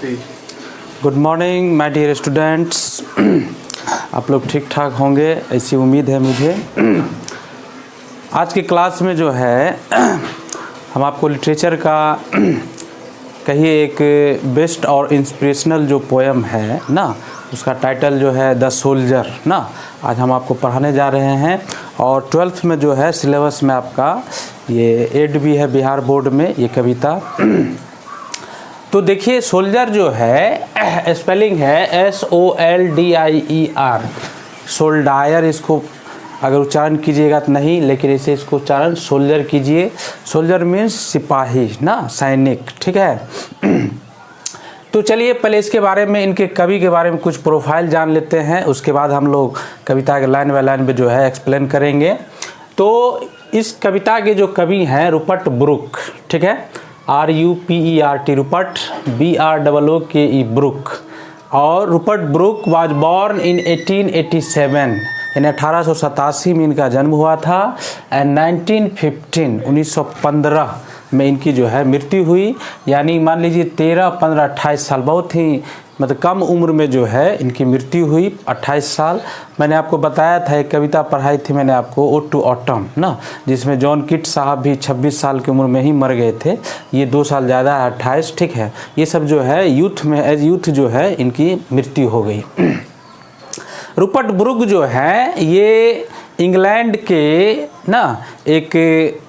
Good morning my dear students. आप लोग ठीक ठाक होंगे ऐसी उम्मीद है मुझे। आज की क्लास में जो है हम आपको लिटरेचर का कहिए एक बेस्ट और इंस्पिरेशनल जो पोएम है ना, उसका टाइटल जो है द सोल्जर ना, आज हम आपको पढ़ाने जा रहे हैं। और 12th में जो है सिलेबस में आपका ये एड भी है बिहार बोर्ड में ये कविता। तो देखिए सोल्जर जो है स्पेलिंग है SOLDIER, सोल्डायर इसको अगर उच्चारण कीजिएगा तो नहीं, लेकिन इसे इसको उच्चारण सोल्जर कीजिए। सोल्जर मीन्स सिपाही ना, सैनिक, ठीक है। तो चलिए पहले इसके बारे में, इनके कवि के बारे में कुछ प्रोफाइल जान लेते हैं, उसके बाद हम लोग कविता के लाइन बाय लाइन पे जो है एक्सप्लेन करेंगे। तो इस कविता के जो कवि हैं रूपर्ट ब्रूक, ठीक है, RUPERT रूपर्ट, BROOKE ब्रूक। और Rupert Brooke was born in 1887, यानी 1887 में इनका जन्म हुआ था। एंड 1915 में इनकी जो है मृत्यु हुई, यानी मान लीजिए 13, 15, 28 साल, बहुत ही मतलब कम उम्र में जो है इनकी मृत्यु हुई, 28 साल। मैंने आपको बताया था, एक कविता पढ़ाई थी मैंने आपको, ओड टू ऑटम ना, जिसमें जॉन कीट्स साहब भी 26 साल की उम्र में ही मर गए थे। ये 2 साल ज़्यादा है, 28, ठीक है। ये सब जो है यूथ में, एज यूथ जो है इनकी मृत्यु हो गई। रूपर्ट ब्रूक जो है ये इंग्लैंड के ना एक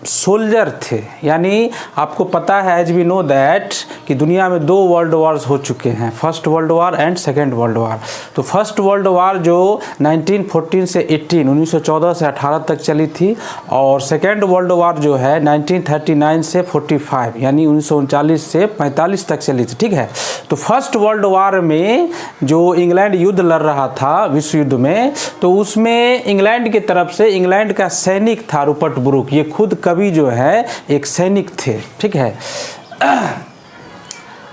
सोल्जर थे, यानी आपको पता है एज वी नो दैट कि दुनिया में 2 वर्ल्ड वार्स हो चुके हैं, first world war and second world war. तो फर्स्ट वर्ल्ड वार जो 1914 से 18, 1914 से 18 तक चली थी, और सेकेंड वर्ल्ड वार जो है 1939 से 45, यानी 1939 से 45 तक चली थी, ठीक है। तो फर्स्ट वर्ल्ड वार में जो इंग्लैंड युद्ध लड़ रहा था विश्व युद्ध में, तो उसमें इंग्लैंड की तरफ से इंग्लैंड का सैनिक था रूपर्ट ब्रूक। ये खुद कवि जो है एक सैनिक थे, ठीक है।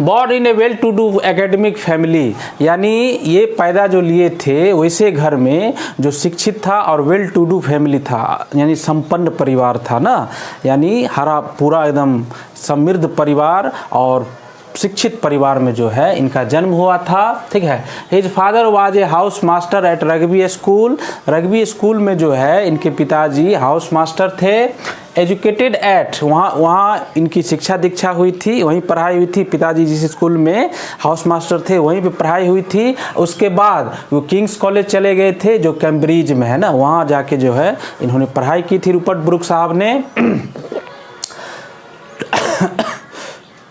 Born in a well to do academic family, यानी ये पैदा जो लिए थे वैसे घर में जो शिक्षित था और वेल टू डू फैमिली था, यानी संपन्न परिवार था ना, यानी हरा पूरा एकदम समृद्ध परिवार और शिक्षित परिवार में जो है इनका जन्म हुआ था, ठीक है। His father was a house master at Rugby school, Rugby school में जो है इनके पिताजी हाउस मास्टर थे। एजुकेटेड एट, वहाँ इनकी शिक्षा दीक्षा हुई थी, वहीं पढ़ाई हुई थी। पिताजी जिस स्कूल में हाउस मास्टर थे वहीं पे पढ़ाई हुई थी। उसके बाद वो किंग्स कॉलेज चले गए थे जो कैम्ब्रिज में है ना, वहाँ जाके जो है इन्होंने पढ़ाई की थी रूपर्ट ब्रूक साहब ने।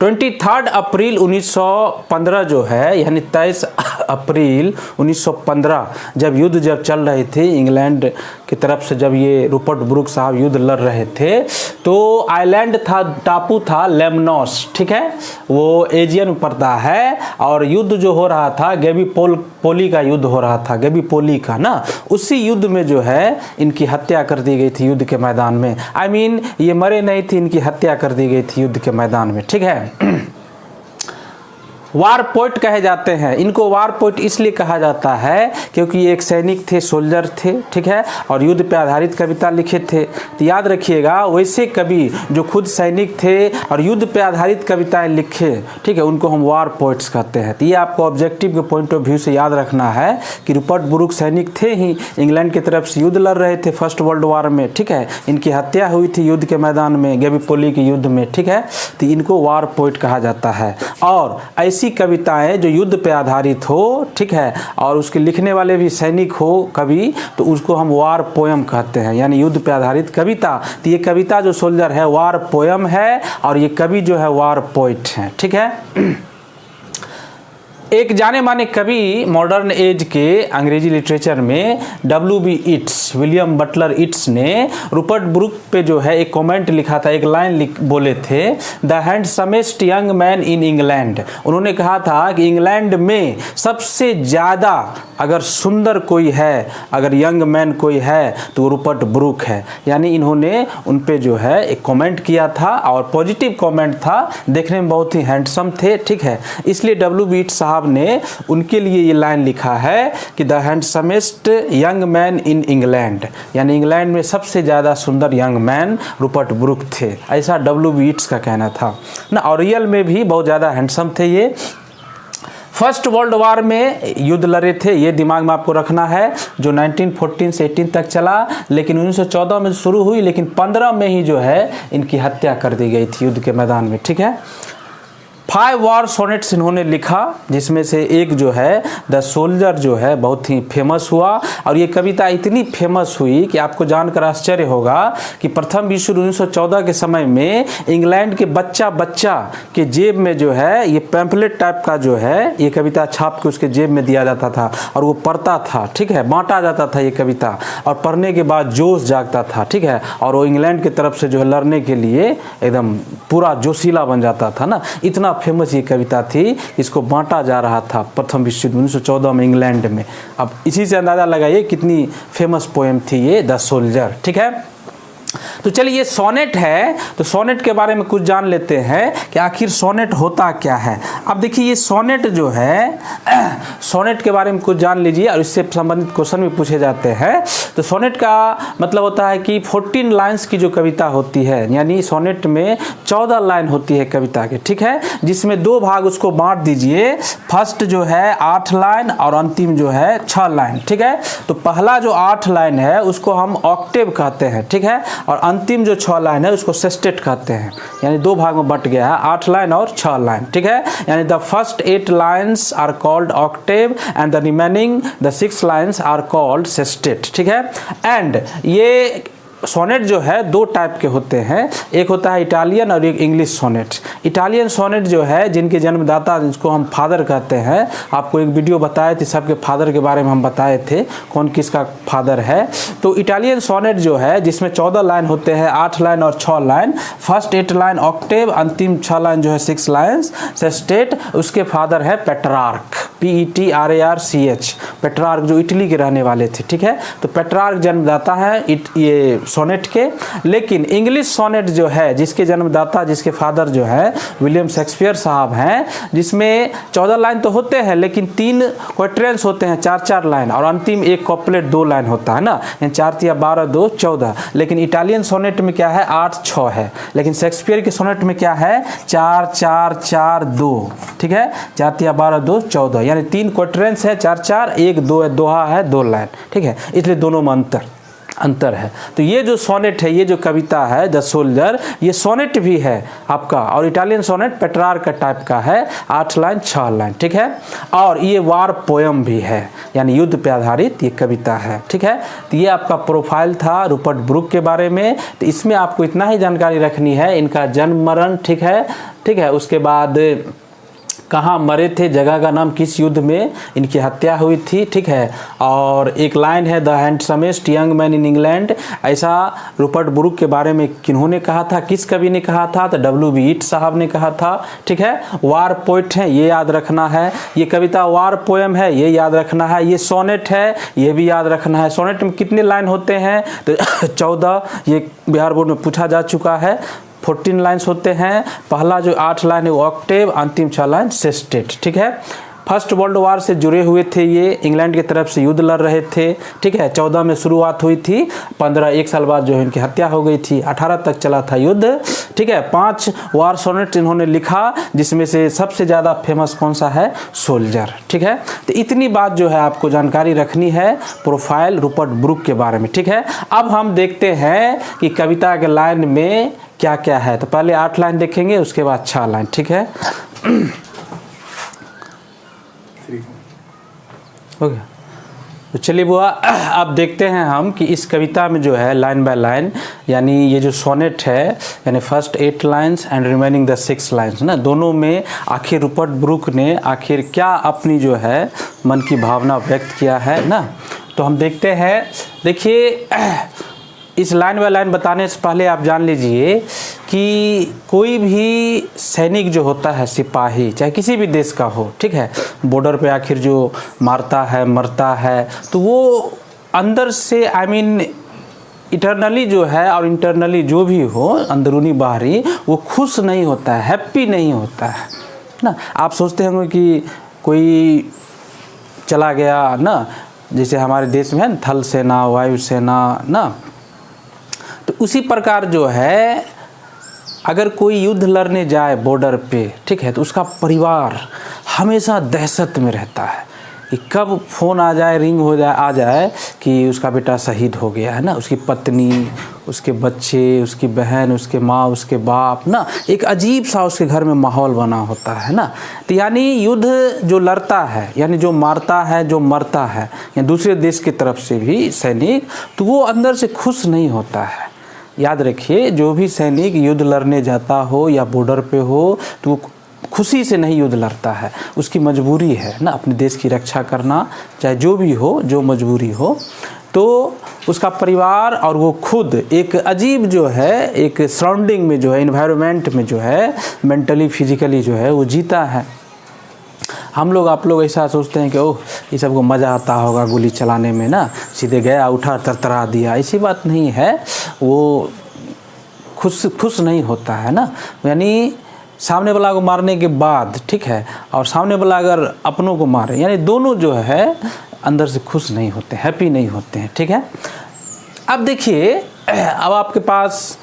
23 अप्रैल 1915 जो है, यानी 23 अप्रैल 1915 जब युद्ध जब चल रही थी इंग्लैंड की तरफ से, जब ये रूपर्ट ब्रूक साहब युद्ध लड़ रहे थे, तो आइलैंड था, टापू था लेमनोस, ठीक है, वो एजियन में पड़ता है। और युद्ध जो हो रहा था गैलीपोली का युद्ध हो रहा था, गैलीपोली का ना, उसी युद्ध में जो है इनकी हत्या कर दी गई थी युद्ध के मैदान में। आई मीन ये मरे नहीं थे, इनकी हत्या कर दी गई थी युद्ध के मैदान में, ठीक है। वार पोइट कहे जाते हैं इनको। वार पोइट इसलिए कहा जाता है क्योंकि ये एक सैनिक थे, सोल्जर थे, ठीक है, और युद्ध पे आधारित कविता लिखे थे। तो याद रखिएगा, वैसे कवि जो खुद सैनिक थे और युद्ध पे आधारित कविताएं लिखे, ठीक है, उनको हम वार पोइट्स कहते हैं। तो ये आपको ऑब्जेक्टिव के पॉइंट ऑफ व्यू से याद रखना है कि रूपर्ट ब्रूक सैनिक थे ही, इंग्लैंड की तरफ से युद्ध लड़ रहे थे फर्स्ट वर्ल्ड वार में, ठीक है। इनकी हत्या हुई थी युद्ध के मैदान में, गैलीपोली के युद्ध में, ठीक है। तो इनको वार पोइट कहा जाता है। और ऐसी कविताएं जो युद्ध पे आधारित हो, ठीक है, और उसके लिखने वाले भी सैनिक हो कवि, तो उसको हम वार पोयम कहते हैं, यानी युद्ध पे आधारित कविता। तो ये कविता जो सोल्जर है वार पोयम है, और ये कवि जो है वार पोइट है, ठीक है। एक जाने माने कवि मॉडर्न एज के अंग्रेजी लिटरेचर में WB it's, William Butler it's ने रूपर्ट ब्रूक पे जो है एक कमेंट लिखा था, एक लाइन बोले थे, the handsomest young man in England. उन्होंने कहा था कि इंग्लैंड में सबसे ज़्यादा अगर सुंदर कोई है, अगर यंग मैन कोई है तो रूपर्ट ब्रूक है। यानी इन्होंने उन पे जो है एक कमेंट किया था और पॉजिटिव कमेंट था, देखने में बहुत ही हैंडसम थे, ठीक है। इसलिए WB इट्स साहब ने उनके लिए ये लाइन लिखा है कि the handsomest young man in England, यानी इंग्लैंड में सबसे ज़्यादा सुंदर यंग मैन रूपर्ट ब्रूक थे, ऐसा WB इट्स का कहना था ना। और रियल में भी बहुत ज़्यादा हैंडसम थे ये। फर्स्ट वर्ल्ड वार में युद्ध लड़े थे, ये दिमाग में आपको रखना है, जो 1914 से 18 तक चला, लेकिन 1914 में शुरू हुई, लेकिन 15 में ही जो है इनकी हत्या कर दी गई थी युद्ध के मैदान में। ठीक है, 5 वॉर सोनेट्स इन्होंने लिखा, जिसमें से एक जो है द सोल्जर जो है बहुत ही फेमस हुआ। और ये कविता इतनी फेमस हुई कि आपको जानकर आश्चर्य होगा कि प्रथम विश्व 1914 के समय में इंग्लैंड के बच्चा के जेब में जो है ये पैम्पलेट टाइप का जो है ये कविता छाप के उसके जेब में दिया जाता था और वो पढ़ता था। ठीक है, बांटा जाता था ये कविता, और पढ़ने के बाद जोश जागता था। ठीक है, और वो इंग्लैंड की तरफ से जो है लड़ने के लिए एकदम पूरा जोशीला बन जाता था ना, इतना फेमस ये कविता थी, इसको बांटा जा रहा था प्रथम विश्व युद्ध 1914 में इंग्लैंड में। अब इसी से अंदाजा लगाइए कितनी फेमस पोएम थी ये द सोल्जर। ठीक है, तो चलिए ये सोनेट है, तो सोनेट के बारे में कुछ जान लेते हैं कि आखिर सोनेट होता क्या है। अब देखिए ये सोनेट जो है, सोनेट के बारे में कुछ जान लीजिए और इससे संबंधित क्वेश्चन भी पूछे जाते हैं। तो सोनेट का मतलब होता है कि 14 लाइन्स की जो कविता होती है, यानी सोनेट में 14 लाइन होती है कविता के। ठीक है, जिसमें 2 भाग उसको बांट दीजिए, फर्स्ट जो है 8 लाइन और अंतिम जो है 6 लाइन। ठीक है, तो पहला जो 8 लाइन है उसको हम ऑक्टेव कहते हैं। ठीक है, और अंतिम जो 6 लाइन है उसको सेस्टेट कहते हैं, यानी 2 भाग में बट गया है, 8 लाइन और 6 लाइन। ठीक है, यानी the first 8 lines are called octave and the remaining the 6 lines are called sestet. ठीक है, एंड ये सोनेट जो है 2 टाइप के होते हैं, एक होता है इटालियन और एक इंग्लिश सोनेट। इटालियन सोनेट जो है जिनके जन्मदाता, जिसको हम फादर कहते हैं, आपको एक वीडियो बताए थे, सबके फादर के बारे में हम बताए थे कौन किसका फादर है। तो इटालियन सोनेट जो है जिसमें 14 लाइन होते हैं, 8 लाइन और 6 लाइन, फर्स्ट 8 लाइन ऑक्टेव, अंतिम 6 लाइन जो है 6 लाइन्स सेस्टेट, उसके फादर है पेट्रार्क, PETRARCH, पेट्रार्क जो इटली के रहने वाले थे। ठीक है, तो पेट्रार्क जन्मदाता है ये सोनेट के। लेकिन इंग्लिश सोनेट जो है जिसके जन्मदाता, जिसके फादर जो है विलियम शेक्सपियर साहब हैं, जिसमें 14 लाइन तो होते हैं लेकिन 3 क्वार्टेंस होते हैं, 4-4 लाइन, और अंतिम एक कॉपलेट 2 लाइन होता है ना, 4 या 12 2 14। लेकिन इटालियन सोनेट में क्या है 8-6 है, लेकिन शेक्सपियर के सोनेट में क्या है 4-4-4-2। ठीक है, 4 या 12 2 14, यानी 3 क्वार्टेंस है, 4-4, 1-2 दोहा है 2 लाइन। ठीक है, इसलिए दोनों में अंतर है। तो ये जो सोनेट है, ये जो कविता है द सोल्जर, ये सोनेट भी है आपका, और इटालियन सोनेट पेट्रार्क का टाइप का है, 8 लाइन 6 लाइन। ठीक है, और ये वार पोएम भी है, यानी युद्ध पे आधारित ये कविता है। ठीक है, तो ये आपका प्रोफाइल था रूपर्ट ब्रूक के बारे में। तो इसमें आपको इतना ही जानकारी रखनी है, इनका जन्म मरण। ठीक है, उसके बाद कहाँ मरे थे, जगह का नाम, किस युद्ध में इनकी हत्या हुई थी। ठीक है, और एक लाइन है the handsomest young man in England, ऐसा रूपर्ट ब्रूक के बारे में किन्होंने कहा था, किस कवि ने कहा था, तो WB ईट साहब ने कहा था। ठीक है, वार पोइट है, ये याद रखना है, ये कविता वार पोएम है, ये याद रखना है, ये सोनेट है, ये भी याद रखना है। सोनेट में कितने लाइन होते हैं, तो 14, ये बिहार बोर्ड में पूछा जा चुका है। 14 लाइन्स होते हैं, पहला जो 8 लाइन है वो ऑक्टेव, अंतिम 6 लाइन सेस्टेट। ठीक है, फर्स्ट वर्ल्ड वार से जुड़े हुए थे, ये इंग्लैंड की तरफ से युद्ध लड़ रहे थे। ठीक है, 14 में शुरुआत हुई थी, 1 साल बाद जो है इनकी हत्या हो गई थी, 18 तक चला था युद्ध। ठीक है, 5 वार सोनेट इन्होंने लिखा, जिसमें से सबसे ज़्यादा फेमस कौन सा है, सोल्जर। ठीक है, तो इतनी बात जो है आपको जानकारी रखनी है प्रोफाइल रूपर्ट ब्रूक के बारे में। ठीक है, अब हम देखते हैं कि कविता के लाइन में क्या क्या है। तो पहले 8 लाइन देखेंगे, उसके बाद 6 लाइन। ठीक है, ओके, तो चलिए बुआ, अब देखते हैं हम कि इस कविता में जो है लाइन बाय लाइन, यानी ये जो सोनेट है, यानी first 8 lines and remaining the 6 lines ना, दोनों में आखिर रूपर्ट ब्रूक ने आखिर क्या अपनी जो है मन की भावना व्यक्त किया है ना। तो हम देखते हैं। देखिए, इस लाइन बाय लाइन बताने से पहले आप जान लीजिए कि कोई भी सैनिक जो होता है, सिपाही, चाहे किसी भी देश का हो, ठीक है, बॉर्डर पे आखिर जो मारता है, मरता है, तो वो अंदर से इटरनली जो है और इंटरनली जो भी हो, अंदरूनी बाहरी, वो खुश नहीं होता है, हैप्पी नहीं होता है ना। आप सोचते होंगे कि कोई चला गया ना, जैसे हमारे देश में है थल सेना, वायु सेना ना, तो उसी प्रकार जो है अगर कोई युद्ध लड़ने जाए बॉर्डर पे, ठीक है, तो उसका परिवार हमेशा दहशत में रहता है कि कब फ़ोन आ जाए, रिंग हो जाए, आ जाए कि उसका बेटा शहीद हो गया है ना। उसकी पत्नी, उसके बच्चे, उसकी बहन, उसके माँ, उसके बाप ना, एक अजीब सा उसके घर में माहौल बना होता है ना। तो यानी युद्ध जो लड़ता है, यानी जो मारता है, जो मरता है, या दूसरे देश की तरफ से भी सैनिक, तो वो अंदर से खुश नहीं होता है। याद रखिए, जो भी सैनिक युद्ध लड़ने जाता हो या बॉर्डर पे हो, तो वो खुशी से नहीं युद्ध लड़ता है, उसकी मजबूरी है ना अपने देश की रक्षा करना, चाहे जो भी हो, जो मजबूरी हो। तो उसका परिवार और वो खुद एक अजीब जो है, एक सराउंडिंग में जो है, इन्वायरमेंट में जो है, मेंटली फिजिकली जो है वो जीता है। हम लोग, आप लोग ऐसा सोचते हैं कि ओह ये सबको मज़ा आता होगा गोली चलाने में ना, सीधे गया, उठा, तरतरा दिया, ऐसी बात नहीं है। वो खुश नहीं होता है ना। यानी सामने वाला को मारने के बाद, ठीक है, और सामने वाला अगर अपनों को मारे, यानी दोनों जो है अंदर से खुश नहीं होते, हैप्पी नहीं होते हैं, ठीक है। अब देखिए, अब आपके पास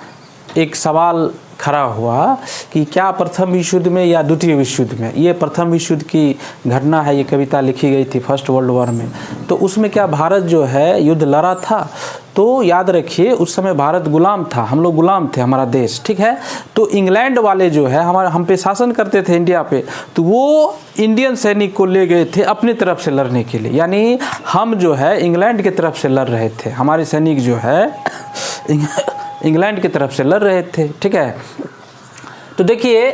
एक सवाल खड़ा हुआ कि क्या प्रथम विश्व युद्ध में या द्वितीय विश्व युद्ध में, ये प्रथम विश्व युद्ध की घटना है, ये कविता लिखी गई थी फर्स्ट वर्ल्ड वॉर में, तो उसमें क्या भारत जो है युद्ध लड़ा था? तो याद रखिए, उस समय भारत गुलाम था, हम लोग गुलाम थे, हमारा देश, ठीक है। तो इंग्लैंड वाले जो है हम पे शासन करते थे इंडिया पे, तो वो इंडियन सैनिक को ले गए थे अपनी तरफ से लड़ने के लिए, यानी हम जो है इंग्लैंड की तरफ से लड़ रहे थे, हमारे सैनिक जो है इंग्लैंड की तरफ से लड़ रहे थे, ठीक है। तो देखिए,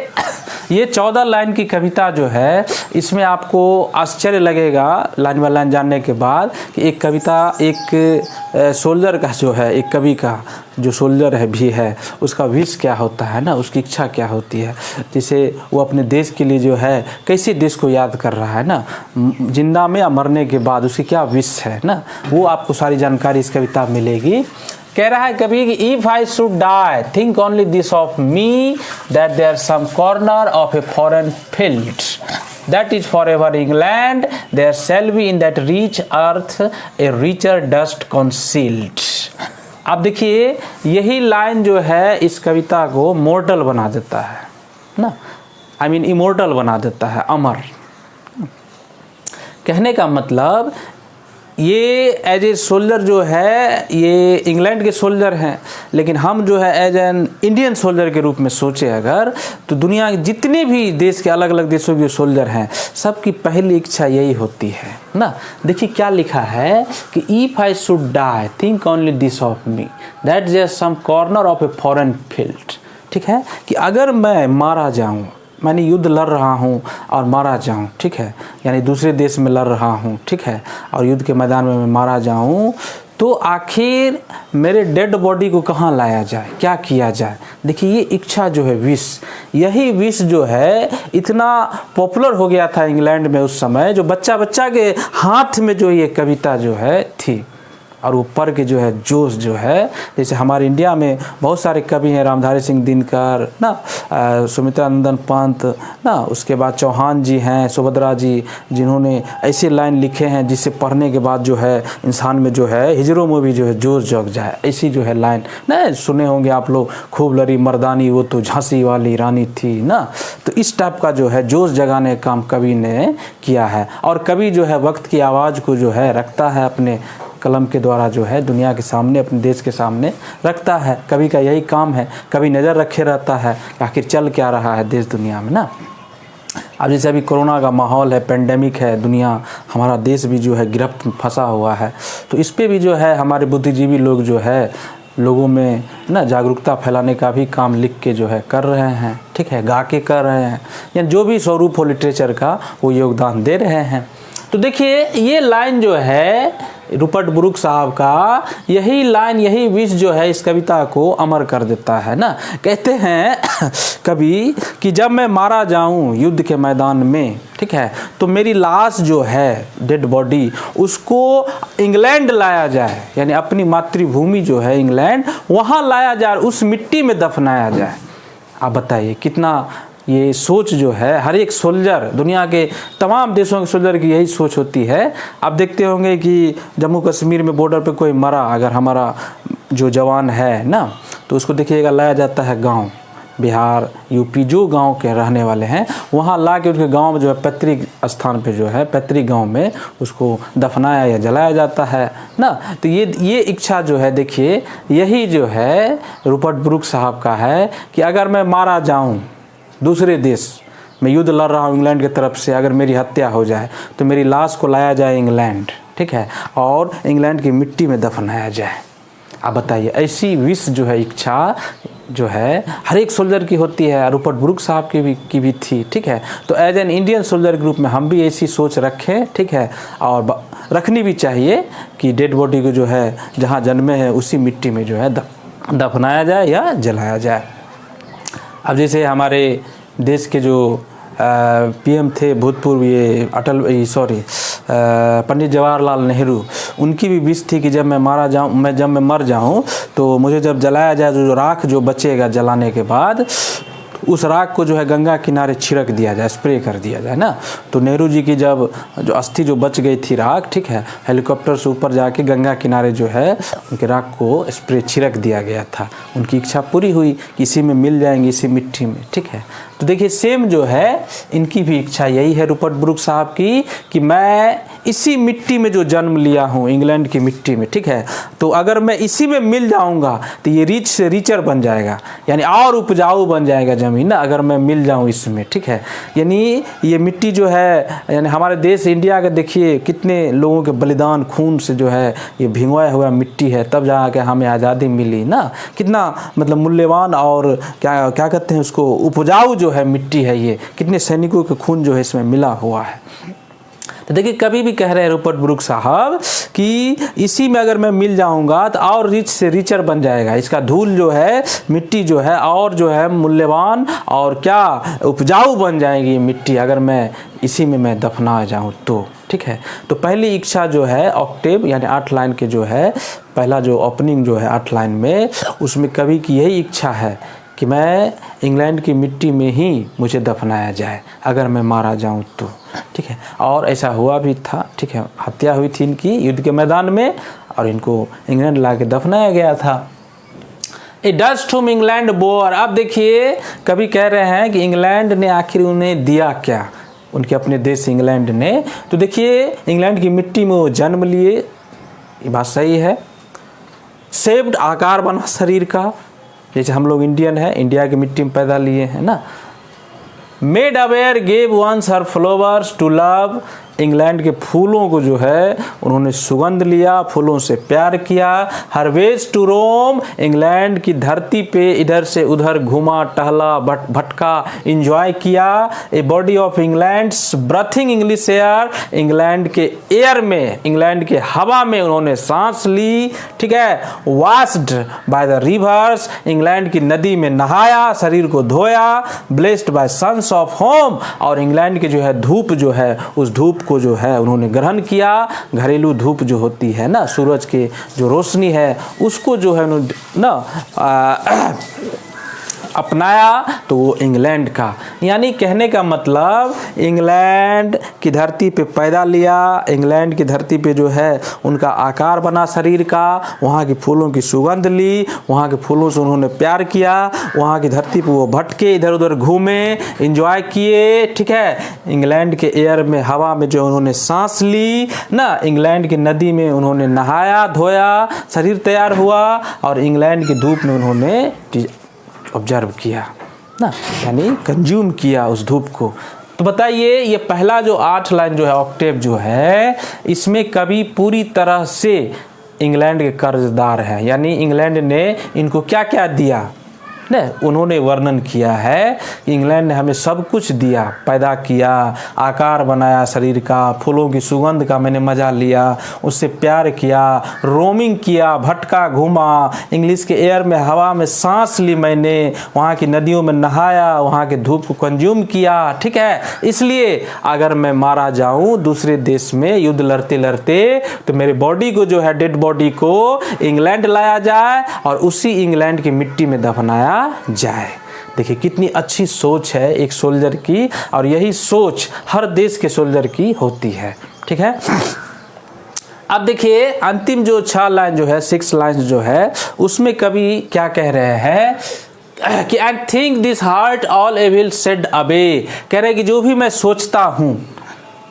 ये 14 लाइन की कविता जो है, इसमें आपको आश्चर्य लगेगा लाइन बाय लाइन जानने के बाद कि एक कविता, एक सोल्जर का जो है, एक कवि का जो सोल्जर है भी है, उसका विश क्या होता है ना, उसकी इच्छा क्या होती है, जिसे वो अपने देश के लिए जो है कैसे देश को याद कर रहा है ना, जिंदा में या मरने के बाद उसकी क्या विश है ना, वो आपको सारी जानकारी इस कविता में मिलेगी। कह रहा है कभी कि if I should die think only this of me that there some corner of a foreign field that is for ever England there shall be in that rich earth a richer dust concealed. अब देखिए, यही line जो है इस कविता को mortar बना देता है ना, आई मीन इमोर्टल बना देता है, अमर। कहने का मतलब, ये एज ए सोल्जर जो है, ये इंग्लैंड के सोल्जर हैं, लेकिन हम जो है एज एन इंडियन सोल्जर के रूप में सोचे अगर, तो दुनिया के जितने भी देश के अलग अलग देशों के सोल्जर हैं, सबकी पहली इच्छा यही होती है ना। देखिए क्या लिखा है कि if I should die think only this of me that there some corner of a foreign field, ठीक है, कि अगर मैं मारा जाऊँ, मैंने युद्ध लड़ रहा हूँ और मारा जाऊँ, ठीक है, यानी दूसरे देश में लड़ रहा हूँ, ठीक है, और युद्ध के मैदान में मैं मारा जाऊँ, तो आखिर मेरे डेड बॉडी को कहाँ लाया जाए, क्या किया जाए। देखिए, ये इच्छा जो है, विश, यही विश जो है इतना पॉपुलर हो गया था इंग्लैंड में उस समय, जो बच्चा बच्चा के हाथ में जो ये कविता जो है थी, और वो पढ़ के जो है जोश जो है, जैसे हमारे इंडिया में बहुत सारे कवि हैं, रामधारी सिंह दिनकर ना, सुमित्रा नंदन पंत ना, उसके बाद चौहान जी हैं, सुभद्रा जी, जिन्होंने ऐसे लाइन लिखे हैं जिसे पढ़ने के बाद जो है इंसान में जो है हिजरों में भी जो है जोश जग जाए, ऐसी जो है लाइन ना, सुने होंगे आप लोग, खूब लड़ी मर्दानी वो तो झांसी वाली रानी थी ना। तो इस टाइप का जो है जोश जगाने का काम कवि ने किया है, और कवि जो है वक्त की आवाज़ को जो है रखता है अपने कलम के द्वारा, जो है दुनिया के सामने, अपने देश के सामने रखता है। कवि का यही काम है, कवि नज़र रखे रहता है आखिर चल क्या रहा है देश दुनिया में ना। अब जैसे अभी कोरोना का माहौल है, पेंडेमिक है, दुनिया, हमारा देश भी जो है गिरफ्त में फंसा हुआ है, तो इस पे भी जो है हमारे बुद्धिजीवी लोग जो है लोगों में ना जागरूकता फैलाने का भी काम लिख के जो है कर रहे हैं, ठीक है, गा के कर रहे हैं, या जो भी स्वरूप हो लिटरेचर का वो योगदान दे रहे हैं। तो देखिए, ये लाइन जो है रूपर्ट ब्रूक साहब का, यही लाइन, यही विश जो है इस कविता को अमर कर देता है ना। कहते हैं कवि कि जब मैं मारा जाऊं युद्ध के मैदान में, ठीक है, तो मेरी लाश जो है, डेड बॉडी, उसको इंग्लैंड लाया जाए, यानी अपनी मातृभूमि जो है इंग्लैंड, वहाँ लाया जाए, उस मिट्टी में दफनाया जाए। आप बताइए कितना ये सोच जो है हर एक सोल्जर, दुनिया के तमाम देशों के सोल्जर की यही सोच होती है। आप देखते होंगे कि जम्मू कश्मीर में बॉर्डर पे कोई मरा, अगर हमारा जो जवान है ना, तो उसको देखिएगा लाया जाता है गांव, बिहार, यूपी, जो गांव के रहने वाले हैं वहाँ ला के उनके गांव में जो है पैतृक स्थान पे जो है पैतृक गांव में उसको दफनाया या जलाया जाता है ना। तो ये इच्छा जो है, देखिए यही जो है रूपर्ट ब्रुक साहब का है कि अगर मैं मारा जाऊँ दूसरे देश, मैं युद्ध लड़ रहा हूँ इंग्लैंड की तरफ से, अगर मेरी हत्या हो जाए तो मेरी लाश को लाया जाए इंग्लैंड, ठीक है, और इंग्लैंड की मिट्टी में दफनाया जाए। आप बताइए, ऐसी विश जो है, इच्छा जो है हर एक सोल्जर की होती है, रूपर्ट ब्रुक साहब की भी थी, ठीक है। तो as an Indian soldier group में हम भी ऐसी सोच रखें, ठीक है, और रखनी भी चाहिए कि डेड बॉडी को जो है जहाँ जन्मे हैं उसी मिट्टी में जो है दफनाया जाए या जलाया जाए। अब जैसे हमारे देश के जो पीएम थे भूतपूर्व, ये पंडित जवाहरलाल नेहरू, उनकी भी विश थी कि जब मैं मर जाऊं तो मुझे जब जलाया जाए तो जो राख जो बचेगा जलाने के बाद उस राख को जो है गंगा किनारे छिड़क दिया जाए, स्प्रे कर दिया जाए ना। तो नेहरू जी की जब जो अस्थि जो बच गई थी राख, ठीक है, हेलीकॉप्टर से ऊपर जाके गंगा किनारे जो है उनके राख को स्प्रे छिड़क दिया गया था। उनकी इच्छा पूरी हुई कि इसी में मिल जाएंगे, इसी मिट्टी में, ठीक है। तो देखिए सेम जो है इनकी भी इच्छा यही है रूपर्ट ब्रुक साहब की कि मैं इसी मिट्टी में जो जन्म लिया हूँ, इंग्लैंड की मिट्टी में, ठीक है, तो अगर मैं इसी में मिल जाऊँगा तो ये रिच से रिचर बन जाएगा, यानी और उपजाऊ बन जाएगा ज़मीन ना, अगर मैं मिल जाऊँ इसमें, ठीक है। यानी ये मिट्टी जो है, यानी हमारे देश इंडिया का देखिए कितने लोगों के बलिदान खून से जो है ये भिगोया हुआ मिट्टी है, तब जाके हमें आज़ादी मिली ना। कितना मतलब मूल्यवान और क्या कहते हैं उसको, उपजाऊ जो है मिट्टी है ये, कितने सैनिकों के खून जो है इसमें मिला हुआ है। तो देखिए कभी भी कह रहे हैं रूपर्ट ब्रुक साहब कि इसी में अगर मैं मिल जाऊंगा तो और रिच से रिचर बन जाएगा, इसका धूल जो है, मिट्टी जो है और जो है मूल्यवान और क्या उपजाऊ बन जाएगी मिट्टी अगर मैं इसी में मैं दफना जाऊं तो, ठीक है। तो पहली इच्छा जो है ऑक्टेव यानी 8 लाइन के जो है पहला जो ओपनिंग जो है 8 लाइन में, उसमें कवि की यही इच्छा है कि मैं इंग्लैंड की मिट्टी में ही मुझे दफनाया जाए अगर मैं मारा जाऊं तो, ठीक है। और ऐसा हुआ भी था, ठीक है, हत्या हुई थी इनकी युद्ध के मैदान में और इनको इंग्लैंड ला के दफनाया गया था। ए डस्ट हुम इंग्लैंड बोर। अब देखिए कभी कह रहे हैं कि इंग्लैंड ने आखिर उन्हें दिया क्या, उनके अपने देश इंग्लैंड ने। तो देखिए इंग्लैंड की मिट्टी में वो जन्म लिए, ये बात सही है। शेप्ड, आकार बना शरीर का, जैसे हम लोग इंडियन है, इंडिया की मिट्टी में पैदा लिए हैं ना। Made aware gave once her flowers to love, England के फूलों को जो है उन्होंने सुगंध लिया, फूलों से प्यार किया। Her ways to roam, England की धरती पे इधर से उधर घूमा टहला भटका, इंजॉय किया। A body of England's breathing English air, England के एयर में, इंग्लैंड के हवा में उन्होंने सांस ली, ठीक है। Washed by the rivers, England की नदी में नहाया, शरीर को धोया। Blessed by suns of home, और इंग्लैंड की जो है धूप जो है उस धूप को जो है उन्होंने ग्रहण किया। घरेलू धूप जो होती है ना, सूरज के जो रोशनी है उसको जो है ना अपनाया, तो वो इंग्लैंड का, यानी कहने का मतलब इंग्लैंड की धरती पे पैदा लिया, इंग्लैंड की धरती पे जो है उनका आकार बना शरीर का, वहाँ की फूलों की सुगंध ली, वहाँ के फूलों से उन्होंने प्यार किया, वहाँ की धरती पे वो भटके, इधर उधर घूमे, एंजॉय किए, ठीक है। इंग्लैंड के एयर में, हवा में जो उन्होंने सांस ली ना, इंग्लैंड की नदी में उन्होंने नहाया धोया, शरीर तैयार हुआ, और इंग्लैंड की धूप में उन्होंने ऑब्जर्व किया ना, यानी कंज्यूम किया उस धूप को। तो बताइए ये पहला जो 8 लाइन जो है ऑक्टेव जो है, इसमें कवि पूरी तरह से इंग्लैंड के कर्जदार हैं, यानी इंग्लैंड ने इनको क्या क्या दिया ने उन्होंने वर्णन किया है कि इंग्लैंड ने हमें सब कुछ दिया, पैदा किया, आकार बनाया शरीर का, फूलों की सुगंध का मैंने मज़ा लिया, उससे प्यार किया, रोमिंग किया, भटका घूमा, इंग्लिश के एयर में, हवा में सांस ली मैंने, वहाँ की नदियों में नहाया, वहाँ के धूप को कंज्यूम किया, ठीक है। इसलिए अगर मैं मारा जाऊँ दूसरे देश में युद्ध लड़ते लड़ते, तो मेरे बॉडी को जो है, डेड बॉडी को इंग्लैंड लाया जाए और उसी इंग्लैंड की मिट्टी में दफनाया जाए। देखिए कितनी अच्छी सोच है एक सोल्जर की, और यही सोच हर देश के सोल्जर की होती है, ठीक है। अब देखिए अंतिम जो 6 लाइन जो है, 6 लाइन जो है, उसमें कवि क्या कह रहे हैं, कि I think this heart all evil shed away, कह रहे कि जो भी मैं सोचता हूँ,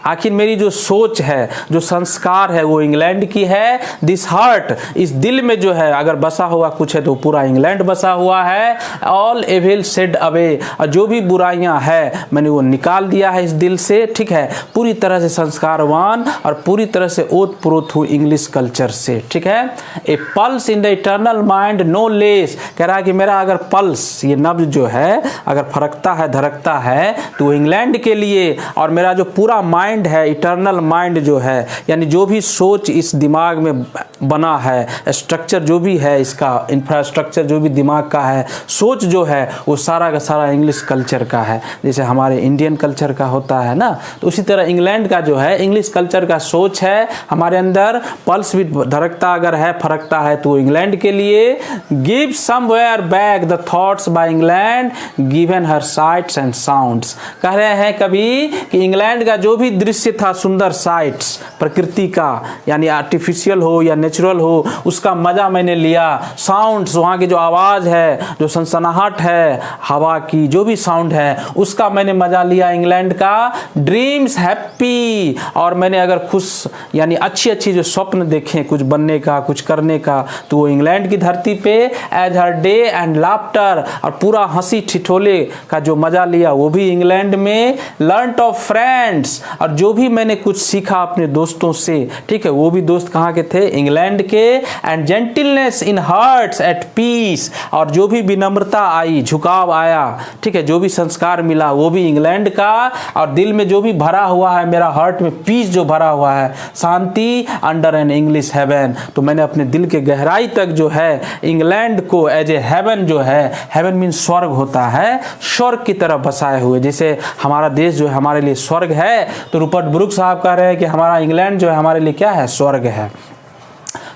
आखिर मेरी जो सोच है, जो संस्कार है, वो इंग्लैंड की है। दिस हार्ट, इस दिल में जो है अगर बसा हुआ कुछ है तो पूरा इंग्लैंड बसा हुआ है। ऑल एविल सेड अवे, और जो भी बुराइयां है मैंने वो निकाल दिया है इस दिल से, ठीक है, पूरी तरह से संस्कारवान और पूरी तरह से ओत प्रोत हूँ इंग्लिश कल्चर से, ठीक है। A pulse in the eternal mind no less, कह रहा है कि मेरा अगर पल्स, ये नब्ज जो है अगर फरकता है, धड़कता है तो इंग्लैंड के लिए, और मेरा जो पूरा माइंड है, इटर्नल माइंड जो है, यानी जो भी सोच इस दिमाग में बना है, स्ट्रक्चर जो भी है, इसका इंफ्रास्ट्रक्चर जो भी दिमाग का है, सोच जो है, वो सारा का सारा इंग्लिश कल्चर का है। जैसे हमारे इंडियन कल्चर का होता है ना, तो उसी तरह इंग्लैंड का जो है इंग्लिश कल्चर का सोच है हमारे अंदर। पल्स भी धड़कता अगर है, फरकता है तो इंग्लैंड के लिए। Give somewhere back the thoughts by England given her sites and sounds, कह रहे हैं कभी कि इंग्लैंड का जो भी दृश्य था, सुंदर साइट्स प्रकृति का, यानी आर्टिफिशियल हो या नेचुरल हो, उसका मजा मैंने लिया। साउंड्स, वहाँ की जो आवाज़ है, जो सनसनाहट है हवा की, जो भी साउंड है उसका मैंने मजा लिया इंग्लैंड का। ड्रीम्स हैप्पी, और मैंने अगर खुश यानी अच्छी अच्छी जो स्वप्न देखे कुछ बनने का, कुछ करने का, तो वो इंग्लैंड की धरती पे। As her day and laughter, और पूरा हंसी ठिठोले का जो मजा लिया वो भी इंग्लैंड में। लर्नट ऑफ फ्रेंड्स, और जो भी मैंने कुछ सीखा अपने दोस्तों से, ठीक है, वो भी दोस्त कहाँ के थे, इंग्लैंड के। And gentleness in hearts at peace, और जो भी विनम्रता आई, झुकाव आया, ठीक है, जो भी संस्कार मिला वो भी इंग्लैंड का। और दिल में जो भी भरा हुआ है, मेरा हार्ट में पीस जो भरा हुआ है, शांति, अंडर एन इंग्लिश हेवन, तो मैंने अपने दिल के गहराई तक जो है इंग्लैंड को एज ए हेवन जो है, हेवन मीन स्वर्ग होता है, स्वर्ग की तरफ बसाए हुए। जैसे हमारा देश जो है हमारे लिए स्वर्ग है, तो रूपर्ट ब्रूक साहब कह रहे हैं कि हमारा इंग्लैंड जो है हमारे लिए क्या है, स्वर्ग है।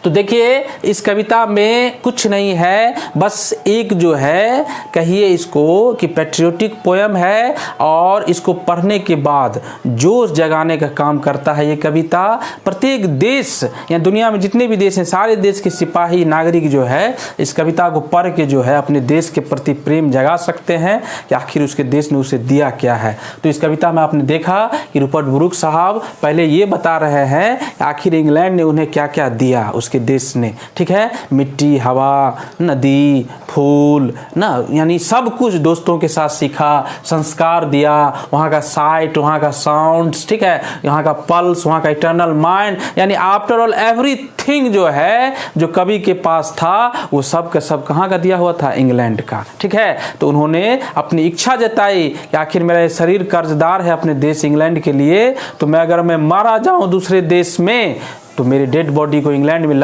तो देखिए इस कविता में कुछ नहीं है, बस एक जो है कहिए इसको कि पैट्रियोटिक पोयम है, और इसको पढ़ने के बाद जोश जगाने का काम करता है ये कविता। प्रत्येक देश या दुनिया में जितने भी देश हैं, सारे देश के सिपाही नागरिक जो है इस कविता को पढ़ के जो है अपने देश के प्रति प्रेम जगा सकते हैं कि आखिर उसके देश ने उसे दिया क्या है। तो इस कविता में आपने देखा कि रूपर्ट ब्रूक साहब पहले ये बता रहे हैं आखिर इंग्लैंड ने उन्हें क्या क्या दिया उसके देश ने, ठीक है, मिट्टी, हवा, नदी, फूल ना, यानी सब कुछ दोस्तों के साथ सीखा, संस्कार दिया, वहाँ का साइट, वहाँ का साउंड्स, ठीक है, यहाँ का पल्स, वहाँ का इटर्नल माइंड, यानी आफ्टर ऑल एवरीथिंग जो है जो कवि के पास था वो सब का सब कहाँ का दिया हुआ था, इंग्लैंड का, ठीक है। तो उन्होंने अपनी इच्छा जताई कि आखिर मेरा ये शरीर कर्जदार है अपने देश इंग्लैंड के लिए, तो मैं अगर मैं मारा जाऊँ दूसरे देश में तो मेरी डेड बॉडी को इंग्लैंड में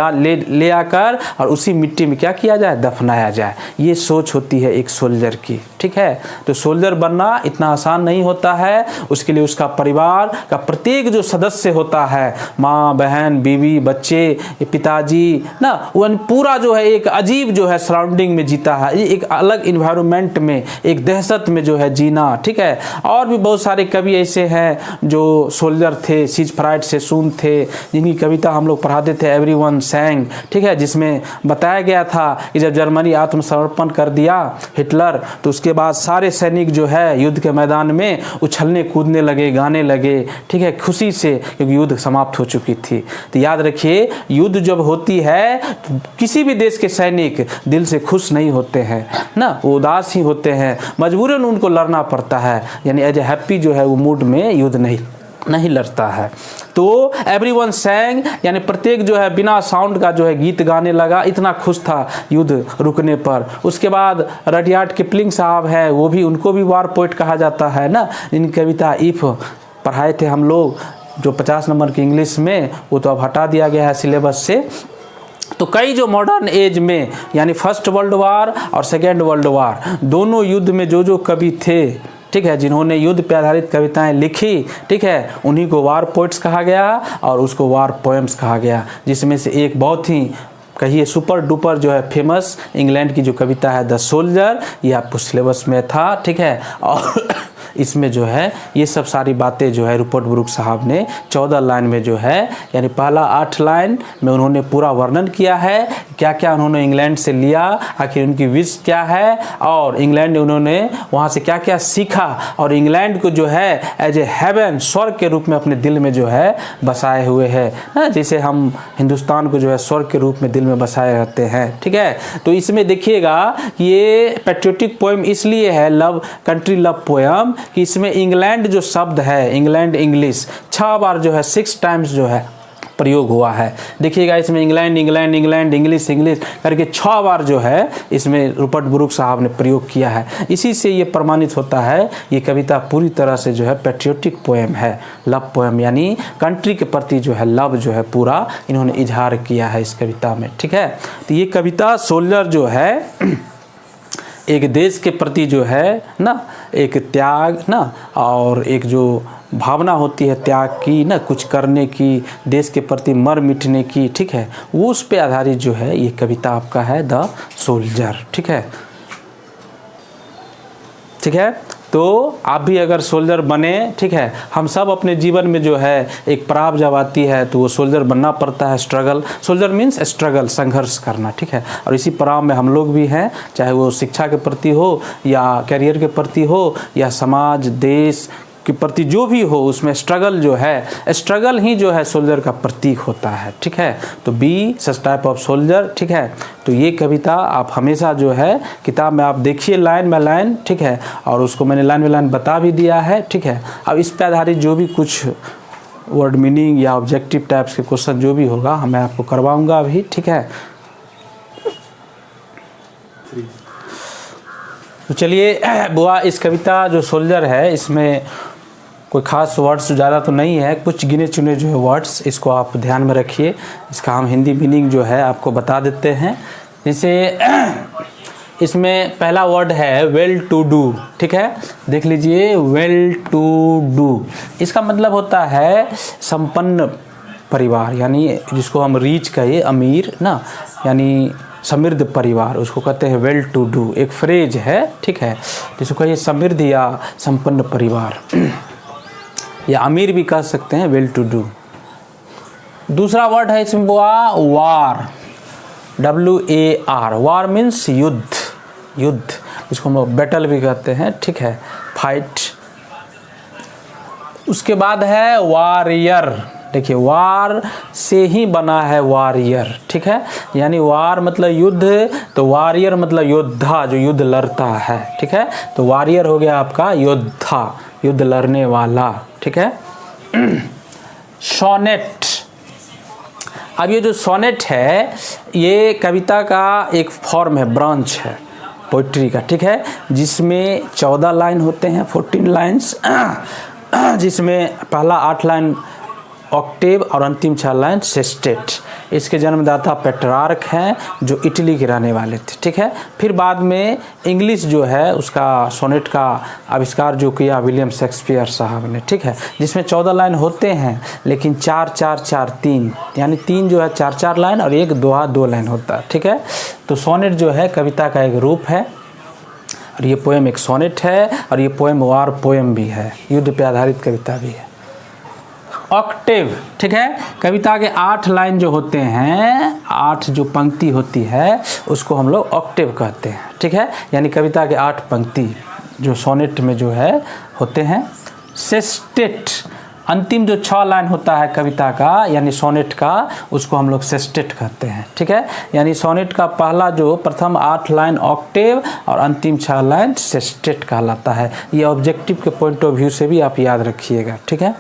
ले आकर और उसी मिट्टी में क्या किया जाए, दफनाया जाए। ये सोच होती है एक सोल्जर की, ठीक है। तो सोल्जर बनना इतना आसान नहीं होता है, उसके लिए उसका परिवार का प्रत्येक जो सदस्य होता है, माँ, बहन, बीवी, बच्चे, पिताजी ना, वो पूरा जो है एक अजीब जो है सराउंडिंग में जीता है, एक अलग इन्वायरमेंट में, एक दहशत में जो है जीना, ठीक है। और भी बहुत सारे कवि ऐसे हैं जो सोल्जर थे, सिगफ्राइड सेसून थे, जिनकी कविता हम लोग पढ़ाते थे, एवरीवन सैंग, ठीक है, जिसमें बताया गया था कि जब जर्मनी आत्मसमर्पण कर दिया हिटलर, तो उसके बाद सारे सैनिक जो है युद्ध के मैदान में उछलने कूदने लगे, गाने लगे, ठीक है, खुशी से, क्योंकि युद्ध समाप्त हो चुकी थी। तो याद रखिए युद्ध जब होती है तो किसी भी देश के सैनिक दिल से खुश नहीं होते हैं ना, वो उदास ही होते हैं, मजबूरन उनको लड़ना पड़ता है, यानी एज ए हैप्पी जो है वो मूड में युद्ध नहीं लड़ता है। तो एवरीवन सैंग, यानी प्रत्येक जो है बिना साउंड का जो है गीत गाने लगा, इतना खुश था युद्ध रुकने पर। उसके बाद रडियार्ड किपलिंग साहब हैं, वो भी, उनको भी वार पोइट कहा जाता है ना, जिनकी कविता इफ पढ़ाए थे हम लोग जो 50 नंबर की इंग्लिश में, वो तो अब हटा दिया गया है सिलेबस से। तो कई जो मॉडर्न एज में यानी फर्स्ट वर्ल्ड वार और सेकेंड वर्ल्ड वार दोनों युद्ध में जो कवि थे, ठीक है, जिन्होंने युद्ध पे आधारित कविताएं लिखी, ठीक है, उन्हीं को वार पोइट्स कहा गया और उसको वार पोएम्स कहा गया, जिसमें से एक बहुत ही कहिए सुपर डुपर जो है फेमस इंग्लैंड की जो कविता है द सोल्जर, ये आपको सिलेबस में था, ठीक है। और इसमें जो है ये सब सारी बातें जो है रूपर्ट ब्रूक साहब ने 14 लाइन में जो है, यानी पहला 8 लाइन में उन्होंने पूरा वर्णन किया है क्या क्या उन्होंने इंग्लैंड से लिया, आखिर उनकी विश क्या है, और इंग्लैंड उन्होंने वहाँ से क्या क्या सीखा, और इंग्लैंड को जो है एज ए हेवन, स्वर्ग के रूप में अपने दिल में जो है बसाए हुए है, जैसे हम हिंदुस्तान को जो है स्वर्ग के रूप में दिल में बसाए रहते हैं। ठीक है, तो इसमें देखिएगा कि ये पैट्रियोटिक पोएम इसलिए है लव कंट्री लव पोएम कि इसमें इंग्लैंड जो शब्द है, इंग्लैंड इंग्लिश 6 बार जो है 6 टाइम्स जो है प्रयोग हुआ है। देखिएगा इसमें England England England English English करके 6 बार जो है इसमें रूपर्ट ब्रूक साहब ने प्रयोग किया है। इसी से ये प्रमाणित होता है ये कविता पूरी तरह से जो है पैट्रियोटिक पोएम है, लव पोएम, यानी कंट्री के प्रति जो है लव जो है पूरा इन्होंने इजहार किया है इस कविता में। ठीक है, तो ये कविता सोल्जर जो है एक देश के प्रति जो है ना एक त्याग ना और एक जो भावना होती है त्याग की ना, कुछ करने की, देश के प्रति मर मिटने की, ठीक है, वो उस पे आधारित जो है ये कविता आपका है द सोल्जर। ठीक है, ठीक है, तो आप भी अगर सोल्जर बने, ठीक है, हम सब अपने जीवन में जो है एक पड़ाव जब आती है तो वो सोल्जर बनना पड़ता है, स्ट्रगल, सोल्जर मीन्स स्ट्रगल, संघर्ष करना। ठीक है, और इसी पड़ाव में हम लोग भी हैं, चाहे वो शिक्षा के प्रति हो या करियर के प्रति हो या समाज देश के प्रति जो भी हो, उसमें स्ट्रगल जो है, स्ट्रगल ही जो है सोल्जर का प्रतीक होता है। ठीक है, तो be such type of soldier. ठीक है, तो ये कविता आप हमेशा जो है किताब में आप देखिए लाइन बाय लाइन। ठीक है, और उसको मैंने लाइन बाय लाइन बता भी दिया है। ठीक है, अब इस पर आधारित जो भी कुछ वर्ड मीनिंग या ऑब्जेक्टिव टाइप्स के क्वेश्चन जो भी होगा मैं आपको करवाऊँगा अभी। ठीक है, तो चलिए बुआ, इस कविता जो सोल्जर है इसमें कोई ख़ास वर्ड्स ज़्यादा तो नहीं है, कुछ गिने चुने जो है वर्ड्स, इसको आप ध्यान में रखिए। इसका हम हिंदी मीनिंग जो है आपको बता देते हैं। जैसे इसमें पहला वर्ड है वेल टू डू। ठीक है, देख लीजिए, वेल टू डू इसका मतलब होता है संपन्न परिवार, यानी जिसको हम रीच कहिए, अमीर ना, यानी समृद्ध परिवार, उसको कहते हैं वेल टू डू, एक फ्रेज है। ठीक है, जिसको कहिए समृद्ध या संपन्न परिवार या अमीर भी कह सकते हैं, वेल टू डू। दूसरा वर्ड है इसमें वार, WAR, वार मीन्स युद्ध, युद्ध, इसको हम लोग बैटल भी कहते हैं। ठीक है, फाइट। उसके बाद है वॉरियर, देखिए वार से ही बना है वॉरियर। ठीक है, यानी वार मतलब युद्ध, तो वॉरियर मतलब योद्धा जो युद्ध लड़ता है। ठीक है, तो वॉरियर हो गया आपका योद्धा, युद्ध लड़ने वाला। ठीक है, सोनेट। अब ये जो सोनेट है ये कविता का एक फॉर्म है, ब्रांच है पोइट्री का। ठीक है, जिसमें 14 लाइन होते हैं, 14 लाइन्स, जिसमें पहला 8 लाइन ऑक्टेव और अंतिम 6 लाइन सेस्टेट। इसके जन्मदाता पेट्रार्क हैं जो इटली के रहने वाले थे। ठीक है, फिर बाद में इंग्लिश जो है उसका सोनेट का आविष्कार जो किया विलियम शेक्सपियर साहब ने। ठीक है, जिसमें 14 लाइन होते हैं लेकिन 4 4 4 3, यानी 3 जो है 4 4 लाइन और एक दोहा 2 लाइन होता है। ठीक है, तो सोनेट जो है कविता का एक रूप है और ये पोएम एक सोनेट है और ये पोएम वार पोएम भी है, युद्ध पे आधारित कविता भी है। ऑक्टेव, ठीक है, कविता के 8 लाइन जो होते हैं, 8 जो पंक्ति होती है उसको हम लोग ऑक्टेव कहते हैं। ठीक है, यानी कविता के 8 पंक्ति जो सोनेट में जो है होते हैं। सेस्टेट, अंतिम जो 6 लाइन होता है कविता का यानी सोनेट का, उसको हम लोग सेस्टेट कहते हैं। ठीक है, यानी सोनेट का पहला जो प्रथम 8 लाइन ऑक्टेव और अंतिम 6 लाइन सेस्टेट कहलाता है। ये ऑब्जेक्टिव के पॉइंट ऑफ व्यू से भी आप याद रखिएगा। ठीक है,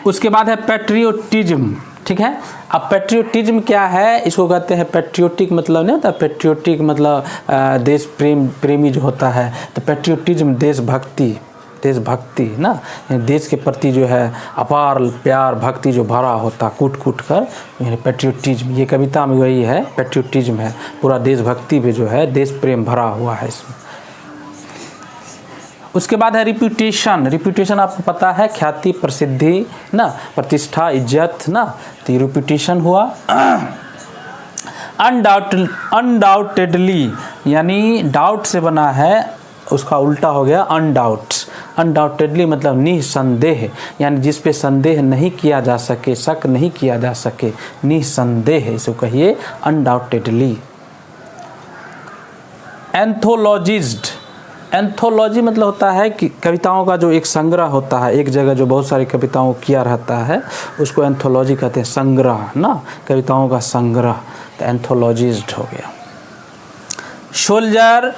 उसके बाद है पैट्रियोटिज्म। ठीक है, अब पैट्रियोटिज्म क्या है, इसको कहते हैं पैट्रियोटिक, मतलब नहीं होता पैट्रियोटिक मतलब देश प्रेमी जो होता है, तो पैट्रियोटिज्म देशभक्ति, देशभक्ति ना, देश के प्रति जो है अपार प्यार भक्ति जो भरा होता कूट कूट कर, यानी पैट्रियोटिज्म। ये कविता में वही है, पैट्रियोटिज्म है, पूरा देशभक्ति पे जो है देश प्रेम भरा हुआ है इसमें। उसके बाद है रिप्यूटेशन। रिप्यूटेशन आपको पता है, ख्याति, प्रसिद्धि ना, प्रतिष्ठा, इज्जत ना, तो ये रिप्यूटेशन हुआ। अनडाउटेडली, यानी डाउट से बना है, उसका उल्टा हो गया अनडाउट, अनडाउटेडली मतलब निसंदेह, यानी जिस पे संदेह नहीं किया जा सके, शक नहीं किया जा सके, निसंदेह इसको कहिए अनडाउटेडली। एंथोलॉजिज्ड, एंथोलॉजी मतलब होता है कि कविताओं का जो एक संग्रह होता है, एक जगह जो बहुत सारी कविताओं को किया रहता है उसको एंथोलॉजी कहते हैं, संग्रह ना, कविताओं का संग्रह, तो एंथोलॉजिज्ड हो गया। सोल्जर,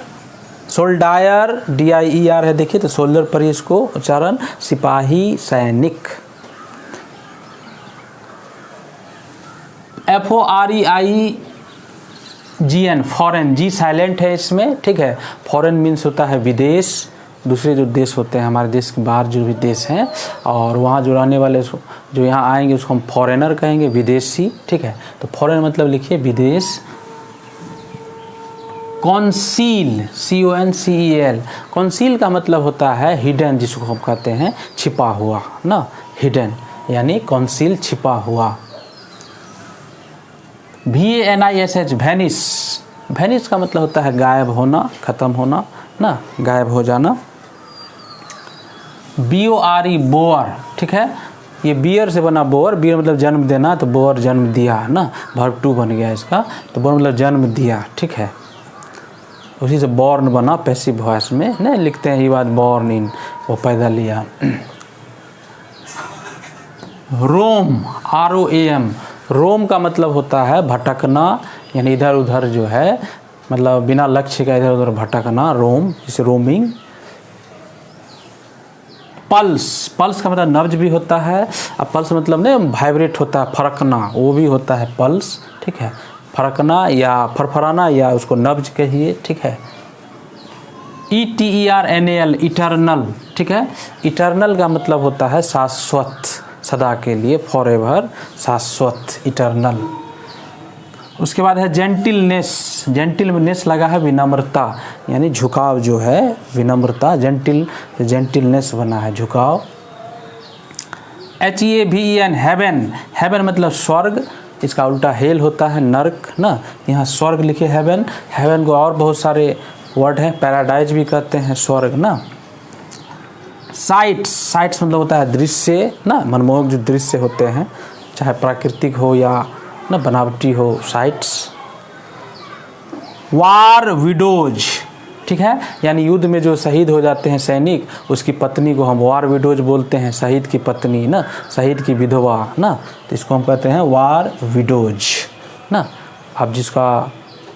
सोल्डायर, DIER है, देखिए तो सोल्जर पर ही इसको उच्चारण, सिपाही, सैनिक। FOREIGN, फॉरेन, जी साइलेंट है इसमें, ठीक है। फॉरेन मीन्स होता है विदेश, दूसरे जो देश होते हैं हमारे देश के बाहर जो भी देश हैं, और वहाँ जो रहने वाले जो यहाँ आएंगे उसको हम फॉरेनर कहेंगे, विदेशी, ठीक है। तो फॉरेन मतलब लिखिए विदेश। कॉन्सील, CONCEL, कॉन्सील का मतलब होता है हिडन, जिसको हम कहते हैं छिपा हुआ ना, हिडन यानी कॉन्सील, छिपा हुआ। VANISH, वैनिश, वैनिश का मतलब होता है गायब होना, ख़त्म होना ना, गायब हो जाना। BORE, बोअर, ठीक है, ये बियर से बना बोअर, बियर मतलब जन्म देना, तो बोअर जन्म दिया ना, वर्ब 2 बन गया इसका, तो बोअर मतलब जन्म दिया, ठीक है। उसी से बॉर्न बना पैसिव वॉइस में, नहीं लिखते हैं ये बात बॉर्न इन, वो पैदा लिया। रोम, ROAM, रोम का मतलब होता है भटकना, यानी इधर उधर जो है, मतलब बिना लक्ष्य का इधर उधर भटकना, रोम, जैसे रोमिंग। पल्स, पल्स का मतलब नब्ज भी होता है, अब पल्स मतलब नहीं वाइब्रेट होता है, फरकना, वो भी होता है पल्स, ठीक है, फरकना या फरफराना या उसको नब्ज कहिए, ठीक है। ETERNAL, इटर्नल, ठीक है, इटर्नल का मतलब होता है शाश्वत, सदा के लिए, फॉरएवर, शाश्वत, इटर्नल। उसके बाद है जेंटिलनेस, जेंटिल में नेस लगा है, विनम्रता, यानी झुकाव जो है, विनम्रता, जेंटिल, जेंटिलनेस बना है, झुकाव। HEAVEN, हेवन, हेवन मतलब स्वर्ग, इसका उल्टा हेल होता है नर्क ना, यहाँ स्वर्ग लिखे हेवन, हेवन को और बहुत सारे वर्ड हैं, पैराडाइज भी कहते हैं स्वर्ग ना। साइट्स, साइट्स मतलब होता है दृश्य ना, मनमोहक जो दृश्य होते हैं, चाहे प्राकृतिक हो या ना बनावटी हो, साइट्स। वार विडोज, ठीक है, यानी युद्ध में जो शहीद हो जाते हैं सैनिक, उसकी पत्नी को हम वार विडोज बोलते हैं, शहीद की पत्नी ना, शहीद की विधवा ना, तो इसको हम कहते हैं वार विडोज ना। अब जिसका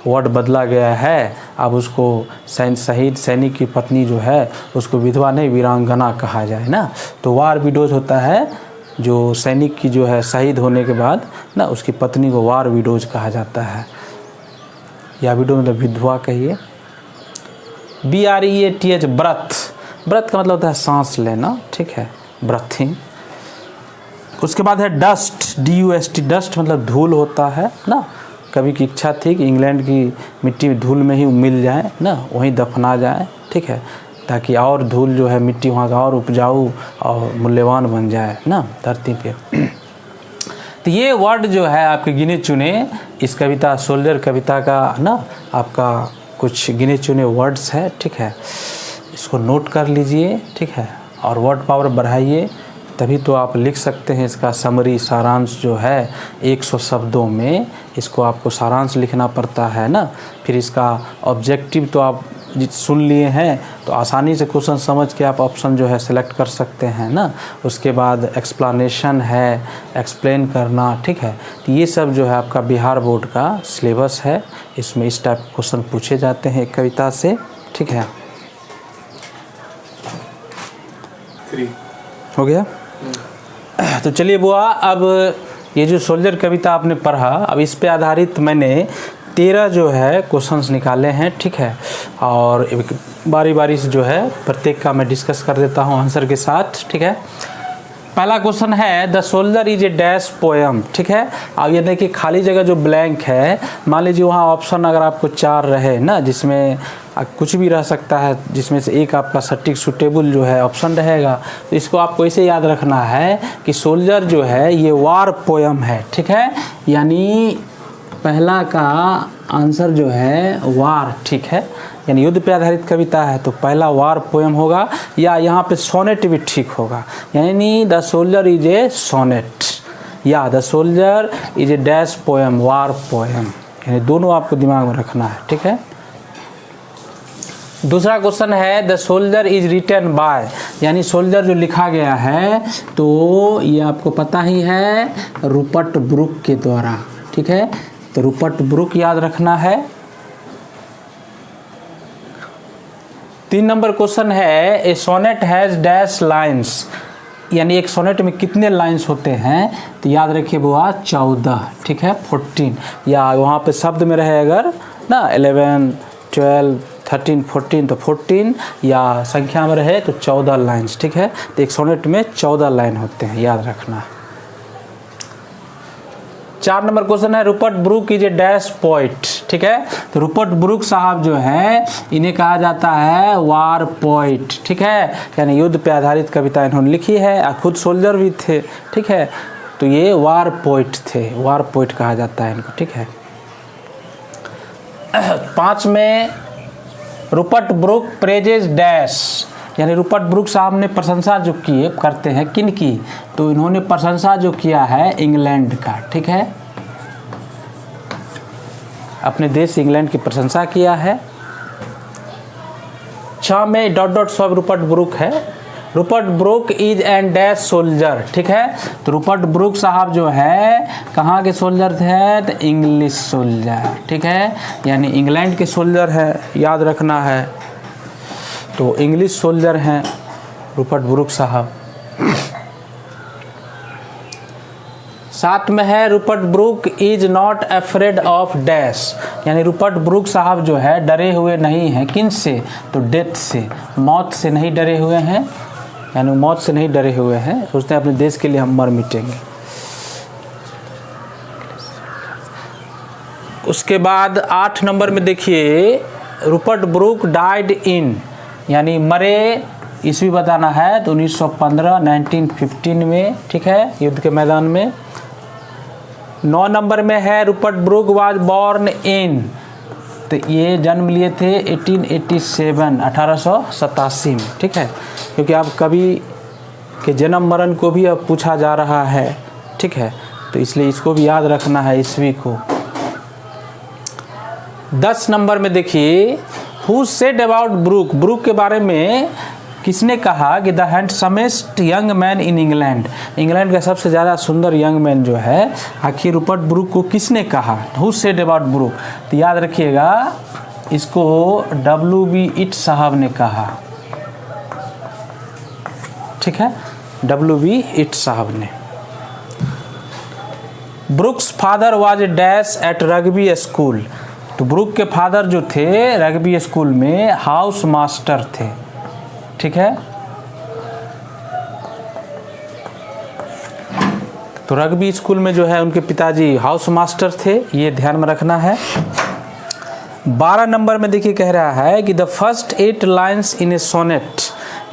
वर्ड बदला गया है, अब उसको शहीद सैनिक की पत्नी जो है उसको विधवा नहीं वीरांगना कहा जाए ना, तो वार विडोज होता है जो सैनिक की जो है शहीद होने के बाद ना उसकी पत्नी को वार विडोज कहा जाता है, या विडो मतलब विधवा कहिए। BREATH, ब्रथ, ब्रथ का मतलब होता है सांस लेना, ठीक है, ब्रथिंग। उसके बाद है डस्ट, DUST, डस्ट मतलब धूल होता है ना, कभी की इच्छा थी कि इंग्लैंड की मिट्टी में धूल में ही मिल जाए ना, वहीं दफना जाए, ठीक है, ताकि और धूल जो है मिट्टी वहाँ का और उपजाऊ और मूल्यवान बन जाए ना धरती पे। तो ये वर्ड जो है आपके गिने चुने, इस कविता सोल्जर कविता का ना आपका कुछ गिने चुने वर्ड्स है, ठीक है, इसको नोट कर लीजिए, ठीक है, और वर्ड पावर बढ़ाइए, तभी तो आप लिख सकते हैं। इसका समरी सारांश जो है 100 शब्दों में, इसको आपको सारांश लिखना पड़ता है ना, फिर इसका ऑब्जेक्टिव तो आप सुन लिए हैं, तो आसानी से क्वेश्चन समझ के आप ऑप्शन जो है सिलेक्ट कर सकते हैं ना। उसके बाद एक्सप्लेनेशन है, एक्सप्लेन करना, ठीक है, तो ये सब जो है आपका बिहार बोर्ड का सिलेबस है, इसमें इस टाइप के क्वेश्चन पूछे जाते हैं एक कविता से, ठीक है। हो गया? तो चलिए बुआ, अब ये जो सोल्जर कविता आपने पढ़ा, अब इस पे आधारित मैंने 13 जो है क्वेश्चंस निकाले हैं, ठीक है, और बारी बारी से जो है प्रत्येक का मैं डिस्कस कर देता हूँ आंसर के साथ, ठीक है। पहला क्वेश्चन है the soldier is a dash poem, ठीक है। अब ये देखिए खाली जगह जो ब्लैंक है, मान लीजिए वहाँ ऑप्शन अगर आपको 4 रहे ना, जिसमें कुछ भी रह सकता है, जिसमें से एक आपका सटीक सूटेबल जो है ऑप्शन रहेगा, तो इसको आपको ऐसे याद रखना है कि सोल्जर जो है ये वार पोएम है, ठीक है, यानी पहला का आंसर जो है वार, ठीक है, यानी युद्ध पे आधारित कविता है तो पहला वार पोएम होगा, या यहाँ पे सोनेट भी ठीक होगा, यानी the soldier is a sonnet या the soldier is a dash poem, war poem, यानी दोनों आपको दिमाग में रखना है। ठीक है। दूसरा क्वेश्चन है the soldier is written by, यानी सोल्जर जो लिखा गया है तो ये आपको पता ही है रूपर्ट ब्रूक के द्वारा। ठीक है, तो रूपर्ट ब्रूक याद रखना है। 3 नंबर क्वेश्चन है ए सोनेट हैज डैश लाइन्स, यानी एक सोनेट में कितने लाइन्स होते हैं, तो याद रखिए बुआ 14। ठीक है, 14, या वहाँ पे शब्द में रहे अगर ना 11, 12, 13, 14 तो 14, या संख्या में रहे तो 14 लाइन्स। ठीक है, तो एक सोनेट में 14 लाइन होते हैं, याद रखना। 4 नंबर क्वेश्चन है Rupert Brooke is a dash poet. ठीक है, तो रूपर्ट ब्रूक साहब जो है इन्हें कहा जाता है वार पोइट। ठीक है, यानी युद्ध पे आधारित कविता इन्होंने लिखी है, खुद सोल्जर भी थे। ठीक है, तो ये वार पोइट थे, वार पोइट कहा जाता है इनको। ठीक है। 5 में रूपर्ट ब्रूक प्रेजेज डैश, यानी रूपर्ट ब्रूक साहब ने प्रशंसा जो किए करते हैं किन की, तो इन्होंने प्रशंसा जो किया है इंग्लैंड का। ठीक है, अपने देश इंग्लैंड की प्रशंसा किया है। 6 में डॉट डॉट सब रूपर्ट ब्रूक है। Rupert Brooke is and dash soldier. ठीक है, तो रूपर्ट ब्रूक साहब जो है कहाँ के सोल्जर थे, तो इंग्लिश सोल्जर। ठीक है, यानी इंग्लैंड के सोल्जर है, याद रखना है, तो इंग्लिश सोल्जर हैं रूपर्ट ब्रूक साहब। 7 में है Rupert Brooke is not afraid of dash, यानी रूपर्ट ब्रूक साहब जो है डरे हुए नहीं हैं किन से, तो डेथ से, मौत से नहीं डरे हुए हैं, यानी मौत से नहीं डरे हुए हैं, सोचते हैं अपने देश के लिए हम मर मिटेंगे। उसके बाद 8 नंबर में देखिए रूपर्ट ब्रूक डाइड इन, यानी मरे ईस्वी बताना है, तो 1915 1915 में। ठीक है, युद्ध के मैदान में। 9 नंबर में है Rupert Brooke was born in, तो ये जन्म लिए थे 1887 1887 में। ठीक है, क्योंकि आप कवि के जन्म मरण को भी अब पूछा जा रहा है। ठीक है, तो इसलिए इसको भी याद रखना है ईस्वी को। 10 नंबर में देखिए who said about Brooke, Brooke के बारे में किसने कहा कि the handsomest young man in England, England का सबसे ज़्यादा सुंदर यंग मैन जो है, आखिर रूपर्ट ब्रूक को किसने कहा, हु सेड अबाउट ब्रूक, तो याद रखिएगा इसको W.B. इट साहब ने कहा। ठीक है, W.B. इट साहब ने। Brooke's father was a dash at Rugby school, तो ब्रूक के फादर जो थे रग्बी स्कूल में हाउस मास्टर थे। ठीक है, तो रग्बी स्कूल में जो है उनके पिताजी हाउस मास्टर थे, ये ध्यान में रखना है। 12 नंबर में देखिए कह रहा है कि the first 8 lines in a sonnet,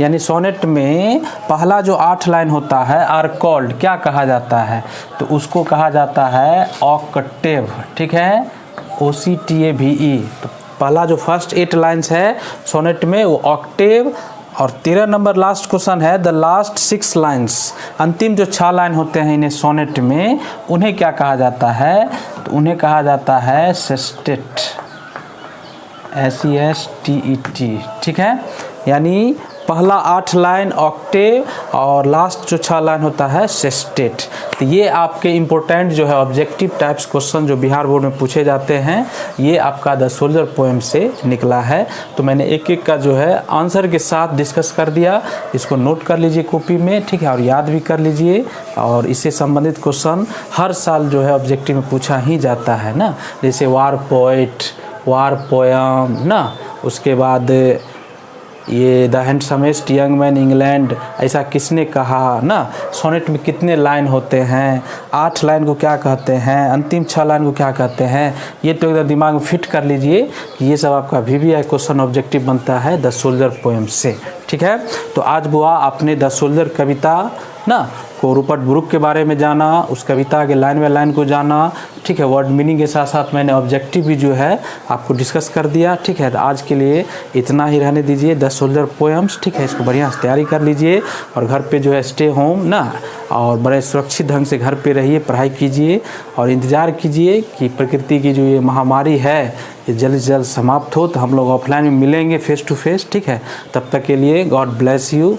यानी सोनेट में पहला जो 8 लाइन होता है आर कॉल्ड, क्या कहा जाता है, तो उसको कहा जाता है ऑक्टेव। ठीक है, OCTAVE, तो पहला जो फर्स्ट 8 लाइन्स है सोनेट में वो ऑक्टेव। और 13 नंबर लास्ट क्वेश्चन है द लास्ट 6 लाइन्स, अंतिम जो 6 लाइन होते हैं इन्हें सोनेट में, उन्हें क्या कहा जाता है, तो उन्हें कहा जाता है सेस्टेट, SESTET। ठीक है, यानी पहला 8 लाइन ऑक्टेव और लास्ट जो 6 लाइन होता है सेस्टेट। तो ये आपके इम्पोर्टेंट जो है ऑब्जेक्टिव टाइप्स क्वेश्चन जो बिहार बोर्ड में पूछे जाते हैं, ये आपका द सोल्जर पोएम से निकला है। तो मैंने एक एक का जो है आंसर के साथ डिस्कस कर दिया, इसको नोट कर लीजिए कॉपी में। ठीक है, और याद भी कर लीजिए, और इससे संबंधित क्वेश्चन हर साल जो है ऑब्जेक्टिव में पूछा ही जाता है ना, जैसे वार पोएट, वार पोएम ना, उसके बाद ये the handsomest young man England ऐसा किसने कहा ना, सोनेट में कितने लाइन होते हैं, 8 लाइन को क्या कहते हैं, अंतिम 6 लाइन को क्या कहते हैं, ये तो एकदम दिमाग में फिट कर लीजिए कि ये सब आपका VVI क्वेश्चन ऑब्जेक्टिव बनता है द सोल्जर पोएम से। ठीक है, तो आज बुआ आपने द सोल्जर कविता ना, को रूपर्ट ब्रुक के बारे में जाना, उस कविता के लाइन बाय लाइन को जाना, ठीक है। वर्ड मीनिंग के साथ साथ मैंने ऑब्जेक्टिव भी जो है आपको डिस्कस कर दिया, ठीक है। तो आज के लिए इतना ही रहने दीजिए। 10 सोल्जर पोएम्स, ठीक है, इसको बढ़िया से तैयारी कर लीजिए और घर पे जो है स्टे होम ना, और बड़े सुरक्षित ढंग से घर पे रहिए, पढ़ाई कीजिए और इंतज़ार कीजिए कि प्रकृति की जो ये महामारी है ये जल्द से जल्द समाप्त हो, तो हम लोग ऑफलाइन में मिलेंगे फेस टू फेस, ठीक है। तब तक के लिए गॉड ब्लेस यू।